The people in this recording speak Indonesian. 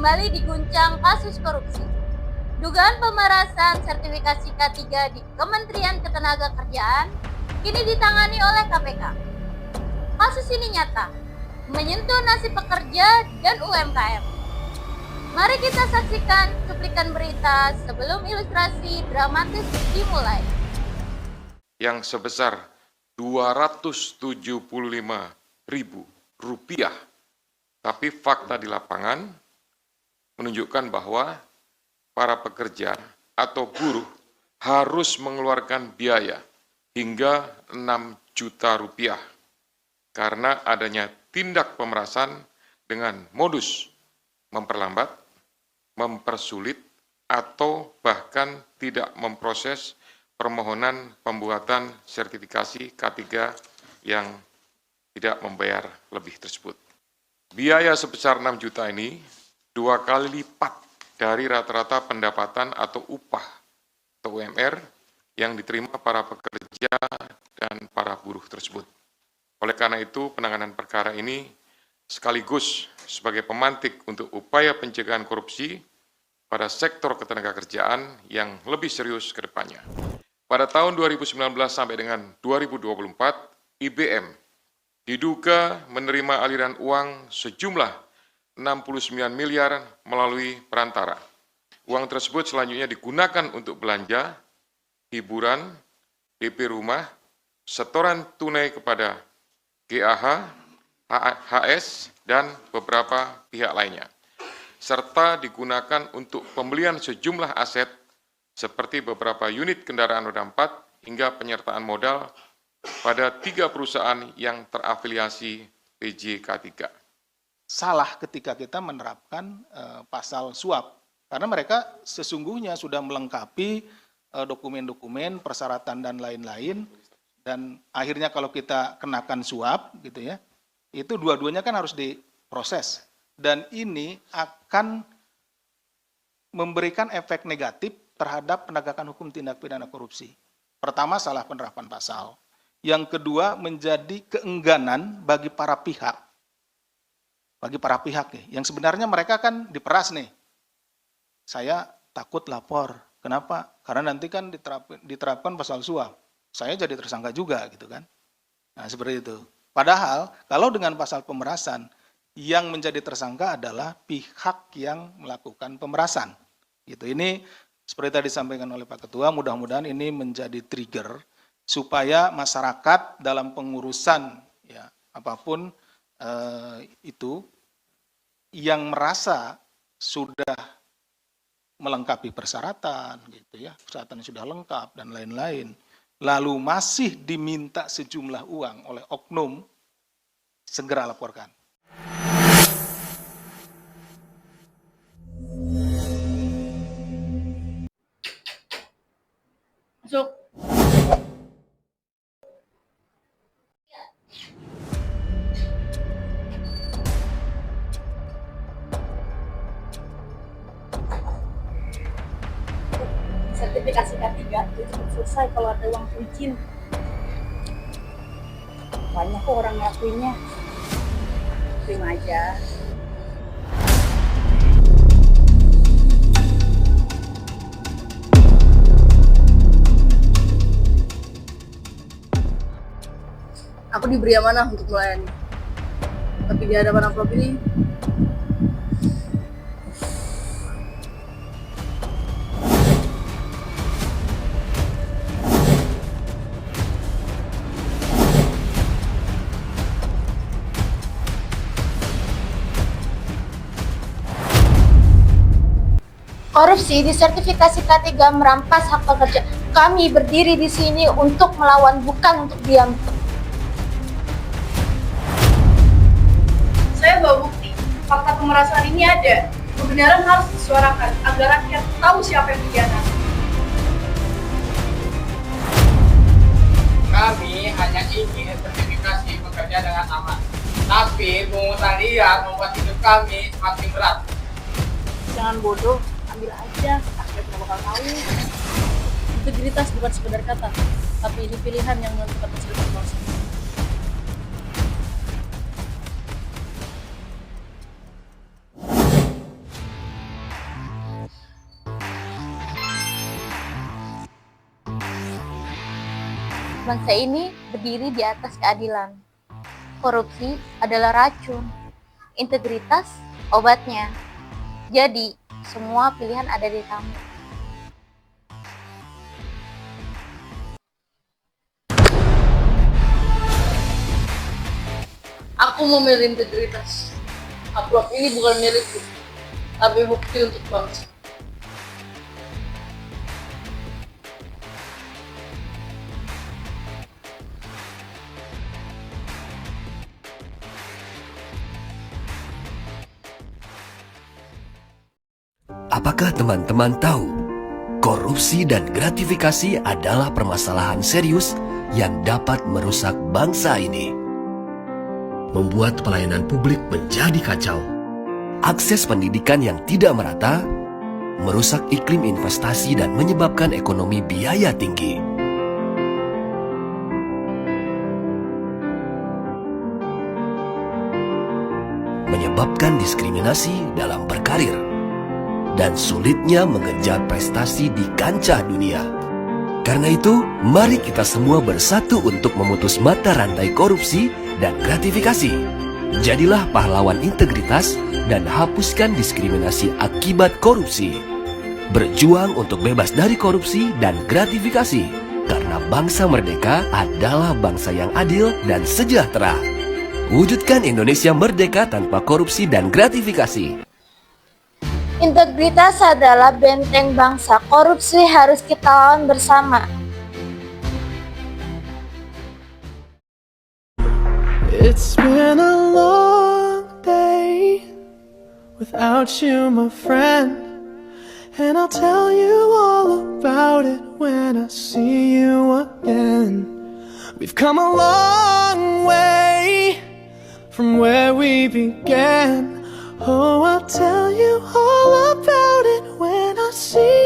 kembali diguncang kasus korupsi. Dugaan pemerasan sertifikasi K3 di Kementerian Ketenagakerjaan kini ditangani oleh KPK. Kasus ini nyata, menyentuh nasib pekerja dan UMKM. Mari kita saksikan cuplikan berita sebelum ilustrasi dramatis dimulai. Yang sebesar Rp275.000. Tapi fakta di lapangan menunjukkan bahwa para pekerja atau buruh harus mengeluarkan biaya hingga Rp6 juta karena adanya tindak pemerasan dengan modus memperlambat, mempersulit, atau bahkan tidak memproses permohonan pembuatan sertifikasi K3 yang tidak membayar lebih tersebut. Biaya sebesar 6 juta ini 2 kali lipat dari rata-rata pendapatan atau upah atau UMR yang diterima para pekerja dan para buruh tersebut. Oleh karena itu, penanganan perkara ini sekaligus sebagai pemantik untuk upaya pencegahan korupsi pada sektor ketenagakerjaan yang lebih serius ke depannya. Pada tahun 2019 sampai dengan 2024, IBM diduga menerima aliran uang sejumlah 69 miliar melalui perantara. Uang tersebut selanjutnya digunakan untuk belanja, hiburan, DP rumah, setoran tunai kepada GAH, HS, dan beberapa pihak lainnya, serta digunakan untuk pembelian sejumlah aset seperti beberapa unit kendaraan roda 4 hingga penyertaan modal pada 3 perusahaan yang terafiliasi PJK3. Salah ketika kita menerapkan pasal suap, karena mereka sesungguhnya sudah melengkapi dokumen-dokumen, persyaratan dan lain-lain, dan akhirnya kalau kita kenakan suap, gitu ya, itu dua-duanya kan harus diproses, dan ini akan memberikan efek negatif terhadap penegakan hukum tindak pidana korupsi. Pertama, salah penerapan pasal. Yang kedua, menjadi keengganan bagi para pihak. Bagi para pihak nih, yang sebenarnya mereka kan diperas nih. Saya takut lapor. Kenapa? Karena nanti kan diterapkan pasal suap. Saya jadi tersangka juga gitu kan. Nah, seperti itu. Padahal kalau dengan pasal pemerasan, yang menjadi tersangka adalah pihak yang melakukan pemerasan. Gitu. Ini seperti tadi disampaikan oleh Pak Ketua, mudah-mudahan ini menjadi trigger supaya masyarakat dalam pengurusan ya apapun itu yang merasa sudah melengkapi persyaratan gitu ya, persyaratan yang sudah lengkap dan lain-lain, lalu masih diminta sejumlah uang oleh oknum, segera laporkan. Masuk. Sertifikasi K3 itu cepat selesai kalau ada uang izin. Banyak kok orang ngelakuinnya. Terima aja. Aku diberi amanah untuk melayani. Tapi di hadapan amplop ini korupsi di sertifikasi K3 merampas hak pekerja. Kami berdiri di sini untuk melawan, bukan untuk diam. Saya bawa bukti. Fakta pemerasan ini ada. Kebenaran harus disuarakan agar rakyat tahu siapa yang berkhianat. Kami hanya ingin sertifikasi bekerja dengan aman. Tapi pungutan liar membuat hidup kami semakin berat. Jangan bodoh, ambil aja. Rakyat nggak bakal tahu. Integritas bukan sekedar kata, tapi ini pilihan yang menentukan masa depan bangsa. Bangsa ini berdiri di atas keadilan. Korupsi adalah racun, integritas obatnya. Jadi, semua pilihan ada di kamu. Aku memilih integritas. Upload ini bukan milikku, tapi bukti untuk bangsa. Apakah teman-teman tahu, korupsi dan gratifikasi adalah permasalahan serius yang dapat merusak bangsa ini? Membuat pelayanan publik menjadi kacau. Akses pendidikan yang tidak merata, merusak iklim investasi dan menyebabkan ekonomi biaya tinggi. Menyebabkan diskriminasi dalam berkarir dan sulitnya mengejar prestasi di kancah dunia. Karena itu, mari kita semua bersatu untuk memutus mata rantai korupsi dan gratifikasi. Jadilah pahlawan integritas dan hapuskan diskriminasi akibat korupsi. Berjuang untuk bebas dari korupsi dan gratifikasi, karena bangsa merdeka adalah bangsa yang adil dan sejahtera. Wujudkan Indonesia merdeka tanpa korupsi dan gratifikasi. Integritas adalah benteng bangsa. Korupsi harus kita lawan bersama. It's been a long day without you, my friend, and I'll tell you all about it when I see you again. We've come a long way from where we began. Oh, I'll tell you all about it when I see